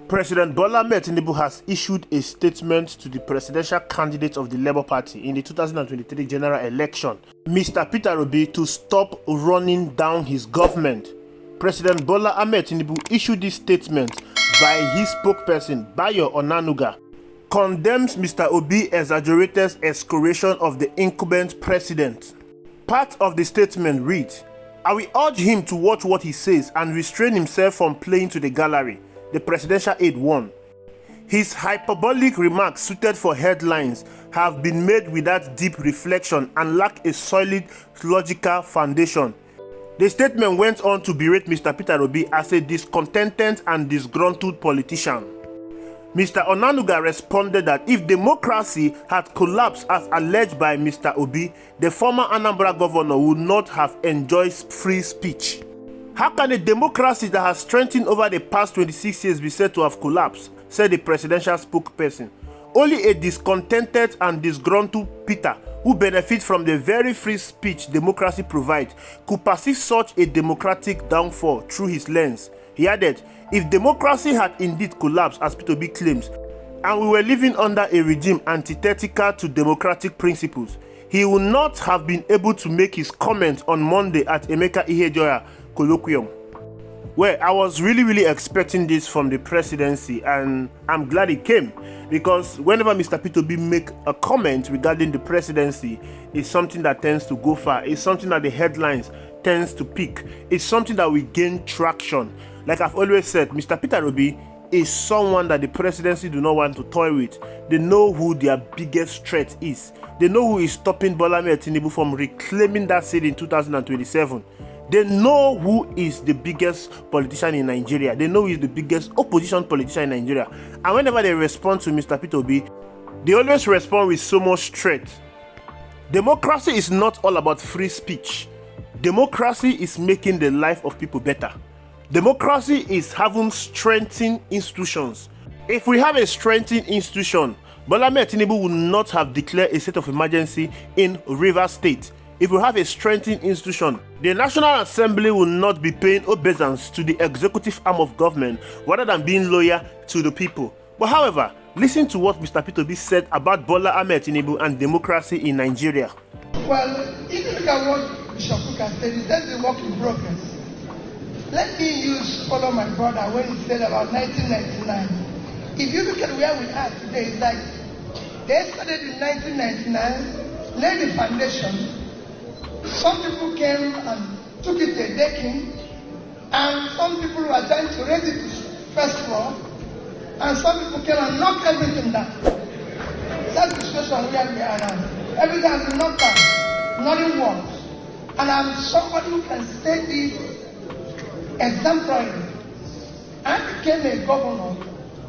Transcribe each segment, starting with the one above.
President Bola Ahmed Tinubu has issued a statement to the presidential candidate of the Labour Party in the 2023 general election, Mr. Peter Obi, to stop running down his government. President Bola Ahmed Tinubu issued this statement by his spokesperson, Bayo Onanuga, condemns Mr. Obi's exaggerated excoriation of the incumbent president. Part of the statement reads, "I will urge him to watch what he says and restrain himself from playing to the gallery," the presidential aide warned. His hyperbolic remarks suited for headlines have been made without deep reflection and lack a solid logical foundation. The statement went on to berate Mr. Peter Obi as a discontented and disgruntled politician. Mr. Onanuga responded that if democracy had collapsed as alleged by Mr. Obi, the former Anambra governor would not have enjoyed free speech. How can a democracy that has strengthened over the past 26 years be said to have collapsed? Said the presidential spokesperson. Only a discontented and disgruntled Peter, who benefits from the very free speech democracy provides, could perceive such a democratic downfall through his lens. He added, if democracy had indeed collapsed, as Peter Obi claims, and we were living under a regime antithetical to democratic principles, he would not have been able to make his comments on Monday at Emeka Ihejoya colloquium. Well, I was really expecting this from the presidency, and I'm glad it came, because whenever Mr. Peter Obi make a comment regarding the presidency, it's something that tends to go far. It's something that the headlines tends to pick. It's something that will gain traction. Like I've always said, Mr. Peter Obi is someone that the presidency do not want to toy with. They know who their biggest threat is. They know who is stopping Bola Ahmed Tinubu from reclaiming that seat in 2027. They know who is the biggest politician in Nigeria. They know who is the biggest opposition politician in Nigeria. And whenever they respond to Mr. Peter Obi, they always respond with so much threat. Democracy is not all about free speech. Democracy is making the life of people better. Democracy is having strengthened institutions. If we have a strengthened institution, Bola Ahmed Tinubu would not have declared a state of emergency in Rivers State. If we have a strengthened institution, the National Assembly will not be paying obeisance to the executive arm of government rather than being loyal to the people. But however, listen to what Mr. Peter Obi said about Bola Ahmed Tinubu and democracy in Nigeria. Well, if you look at what Bishop Kuka said, he said the work in progress. Let me follow my brother when he said about 1999. If you look at where we are today, it's like they started in 1999, laid the foundation. Some people came and took it to decking, and some people were trying to raise it to first floor, and some people came and knocked everything down. That's the situation where we are now. Everything has been knocked down, nothing works. And I'm somebody who can say this exemplarily. I became a governor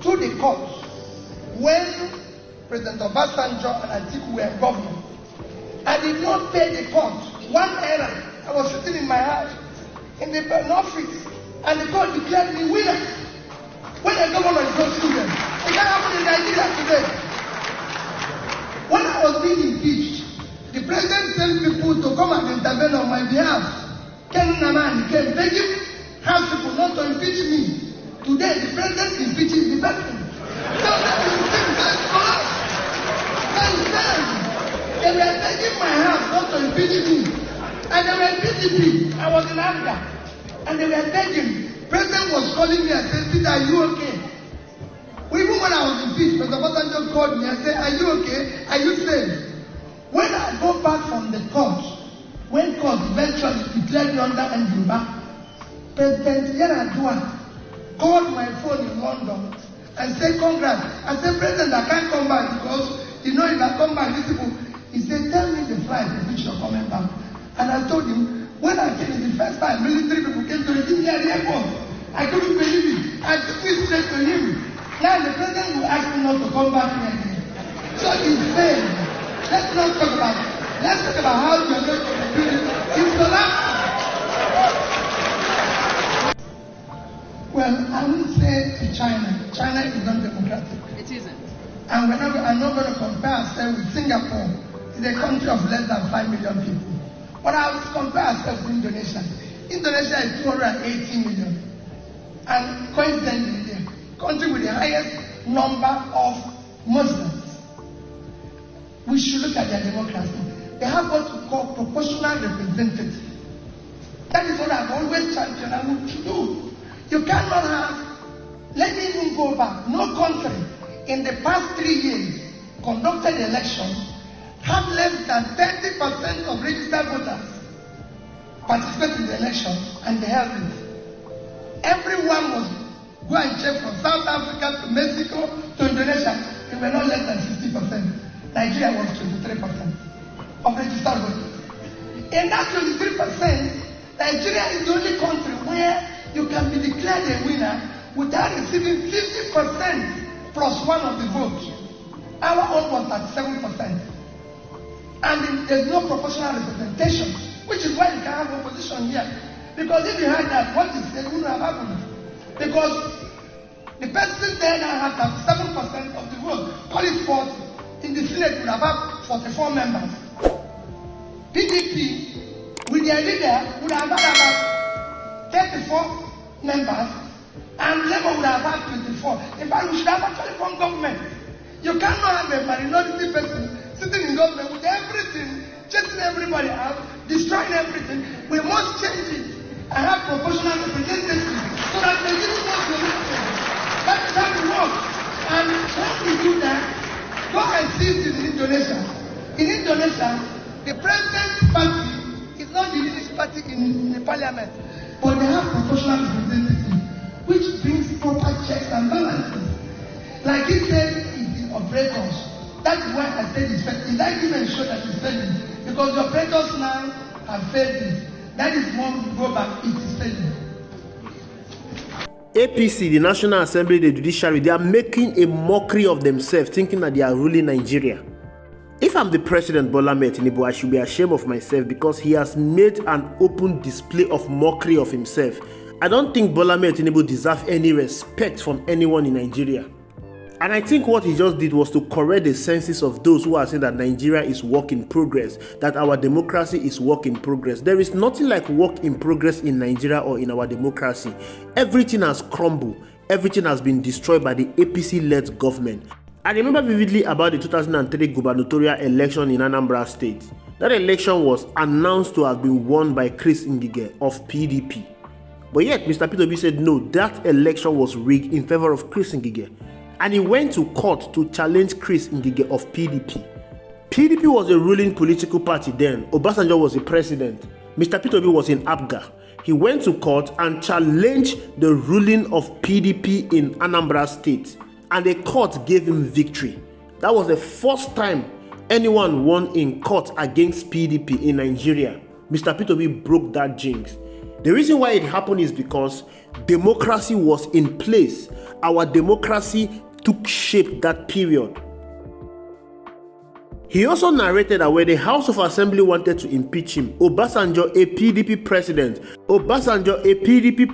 through the courts when President Obasanjo and Atiku were governor. I did not pay the court one naira. I was sitting in my house in the office, and the court declared me winner. When a governor is not student, it can't happen in Nigeria today. When I was being impeached, the president sent people to come and intervene on my behalf. Ken Naman came begging House people not to impeach me. Today, the president impeaches the president. So that is the thing that collapse. They were begging my house not to impeach me. And they were PDP. I was in anger. And they were begging. President was calling me and said, Peter, are you okay? Even when I was impeached, President Obasanjo called me and said, are you okay? Are you safe? When I go back from the court, when court eventually declared me under Njuba, President Yaradua called my phone in London and said, congrats. I said, President, I can't come back because, if I come back, these people, he said, tell me the flight in which you're coming back. And I told him, when I came the first time, military people came to receive me at the airport. I couldn't believe it. I took it straight to him. Now the president will ask me not to come back here again. So he said, let's not talk about it. Let's talk about how you're going to build it. It's collapsing. Well, I would say to China is not democratic. It isn't. And I'm not going to compare ourselves with Singapore. It's a country of less than 5 million people. But I would compare ourselves with Indonesia. Indonesia is 280 million. And coincidentally, a country with highest number of Muslims. We should look at their democracy. They have what we call proportional representative. That is what I've always championed and want to do. You cannot have, let me even go back, no country in the past 3 years conducted elections have less than 30% of registered voters participate in the election, and they held it. Everyone was go and check from South Africa to Mexico to Indonesia. They were not less than 60%. Nigeria was 23% of registered voters. In that 23%, Nigeria is the only country where you can be declared a winner without receiving 50% plus one of the votes. Our own was at 7%. And there's no proportional representation, which is why you can have opposition here. Because if you had that, what is it would have happened? Because the person there now has 7% of the vote. Call it 40. In the Senate would have had 44 members. PDP, with their leader, would have had about 34 members, and Labour would have had 24. In fact, we should have actually formed government. You cannot have a minority person sitting in government with everything, chasing everybody out, destroying everything. We must change it and have proportional representation so that the citizens will listen. That's how it works. And when we do that, go and see it in Indonesia. In Indonesia, the president's party is not the leading party in the parliament, but they have proportional representation, which brings proper checks and balances. Like he said, it's the operators. That is why I said it's failing. His argument show that it's failing. Because the operators now have failed it. That is one go back, it is failing. APC, the National Assembly, the judiciary, they are making a mockery of themselves, thinking that they are ruling Nigeria. If I'm the president, Bola Ahmed Tinubu, I should be ashamed of myself because he has made an open display of mockery of himself. I don't think Bola Ahmed Tinubu deserves any respect from anyone in Nigeria. And I think what he just did was to correct the senses of those who are saying that Nigeria is work in progress, that our democracy is work in progress. There is nothing like work in progress in Nigeria or in our democracy. Everything has crumbled. Everything has been destroyed by the APC-led government. I remember vividly about the 2003 gubernatorial election in Anambra State. That election was announced to have been won by Chris Ngige of PDP. But yet, Mr. P2B said no, that election was rigged in favor of Chris Ngige. And he went to court to challenge Chris Ngige of PDP. PDP was a ruling political party then. Obasanjo was the president. Mr. P2B was in APGA. He went to court and challenged the ruling of PDP in Anambra State. And the court gave him victory. That was the first time anyone won in court against PDP in Nigeria. Mr. P2B broke that jinx. The reason why it happened is because democracy was in place. Our democracy took shape that period. He also narrated that when the House of Assembly wanted to impeach him, Obasanjo, a PDP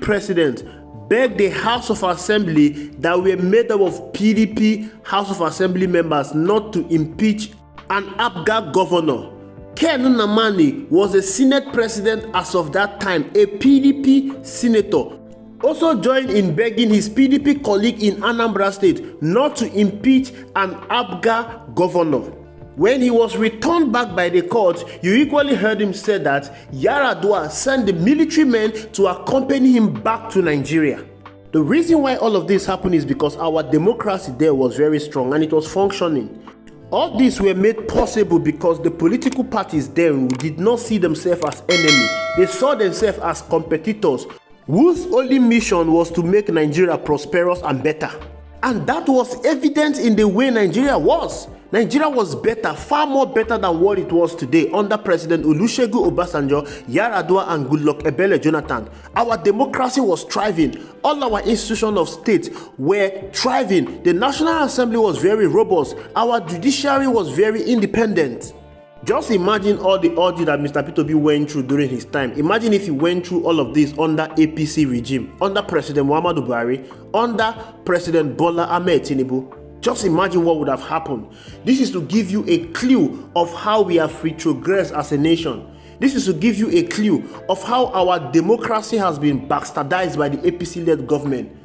president, begged the House of Assembly that were made up of PDP House of Assembly members not to impeach an APGA governor. Ken Nnamani was a Senate president as of that time, a PDP senator, also joined in begging his PDP colleague in Anambra State not to impeach an APGA governor. When he was returned back by the court, you equally heard him say that Yar'Adua sent the military men to accompany him back to Nigeria. The reason why all of this happened is because our democracy there was very strong and it was functioning. All these were made possible because the political parties then did not see themselves as enemies. They saw themselves as competitors whose only mission was to make Nigeria prosperous and better. And that was evident in the way Nigeria was. Nigeria was better, far more better than what it was today under President Olusegun Obasanjo, Yar'Adua and Goodluck Ebele Jonathan. Our democracy was thriving. All our institutions of state were thriving. The National Assembly was very robust. Our judiciary was very independent. Just imagine all the ordeal that Mr. P2B went through during his time. Imagine if he went through all of this under APC regime, under President Muhammadu Buhari, under President Bola Ahmed Tinubu. Just imagine what would have happened. This is to give you a clue of how we have retrogressed as a nation. This is to give you a clue of how our democracy has been bastardized by the APC-led government.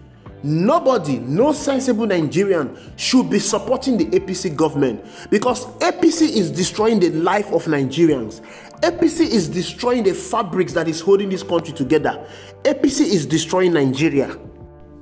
Nobody, no sensible Nigerian should be supporting the APC government, because APC is destroying the life of Nigerians. APC is destroying the fabrics that is holding this country together. APC is destroying Nigeria.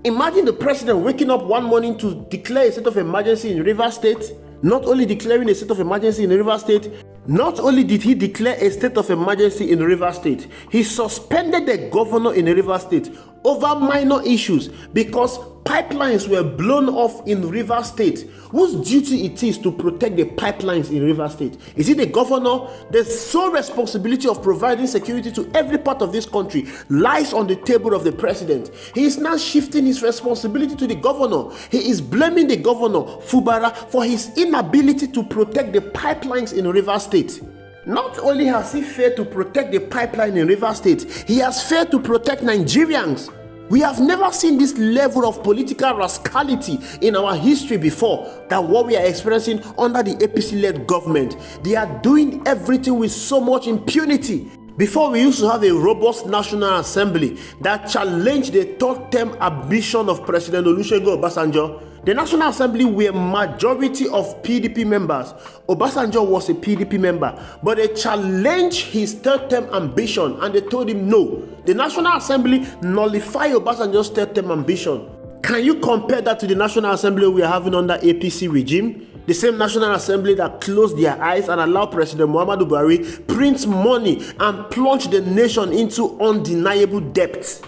Imagine the president waking up one morning to declare a state of emergency in Rivers State. Not only declaring a state of emergency in Rivers State, not only did he declare a state of emergency in Rivers State, he suspended the governor in Rivers State over minor issues because pipelines were blown off in Rivers State. Whose duty it is to protect the pipelines in Rivers State? Is it the governor? The sole responsibility of providing security to every part of this country lies on the table of the president. He is now shifting his responsibility to the governor. He is blaming the governor, Fubara, for his inability to protect the pipelines in Rivers State. Not only has he failed to protect the pipeline in Rivers State, he has failed to protect Nigerians. We have never seen this level of political rascality in our history before than what we are experiencing under the APC-led government. They are doing everything with so much impunity. Before, we used to have a robust National Assembly that challenged the third-term ambition of President Olusegun Obasanjo. The National Assembly were majority of PDP members. Obasanjo was a PDP member, but they challenged his third-term ambition and they told him no. The National Assembly nullified Obasanjo's third-term ambition. Can you compare that to the National Assembly we are having under APC regime? The same National Assembly that closed their eyes and allowed President Muhammadu Buhari print money and plunge the nation into undeniable debt.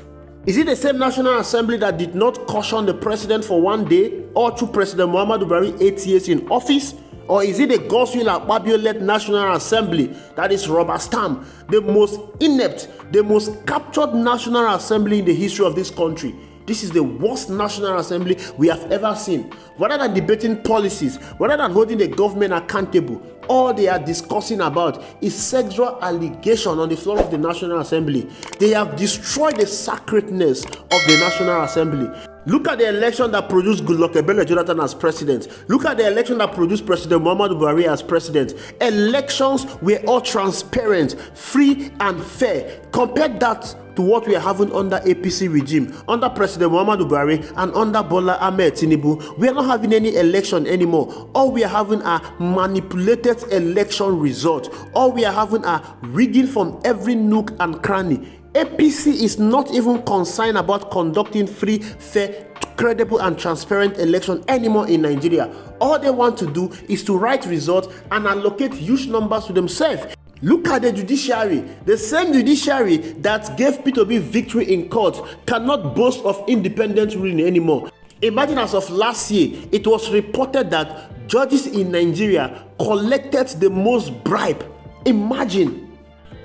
Is it the same National Assembly that did not caution the president for one day or through President Muhammadu Buhari 8 years in office? Or is it the Godswill Akpabio-led National Assembly that is rubber stamp, the most inept, the most captured National Assembly in the history of this country? This is the worst National Assembly we have ever seen. Rather than debating policies, rather than holding the government accountable, all they are discussing about is sexual allegation on the floor of the National Assembly. They have destroyed the sacredness of the National Assembly. Look at the election that produced Goodluck Ebele Jonathan as president. Look at the election that produced President Muhammadu Buhari as president. Elections were all transparent, free and fair. Compare that to what we are having under APC regime, under President Muhammadu Buhari and under Bola Ahmed Tinubu. We are not having any election anymore. All we are having are manipulated election results. All we are having are rigging from every nook and cranny. APC is not even concerned about conducting free, fair, credible and transparent election anymore in Nigeria. All they want to do is to write results and allocate huge numbers to themselves. Look at the judiciary. The same judiciary that gave P2B victory in court cannot boast of independent ruling anymore. Imagine, as of last year, it was reported that judges in Nigeria collected the most bribe. Imagine.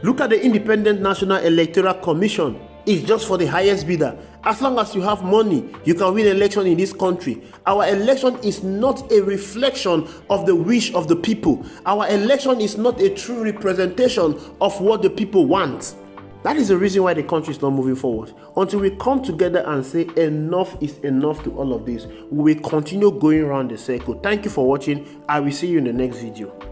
Look at the Independent National Electoral Commission. It's just for the highest bidder. As long as you have money, you can win election in this country. Our election is not a reflection of the wish of the people. Our election is not a true representation of what the people want. That is the reason why the country is not moving forward. Until we come together and say enough is enough to all of this, we will continue going around the circle. Thank you for watching. I will see you in the next video.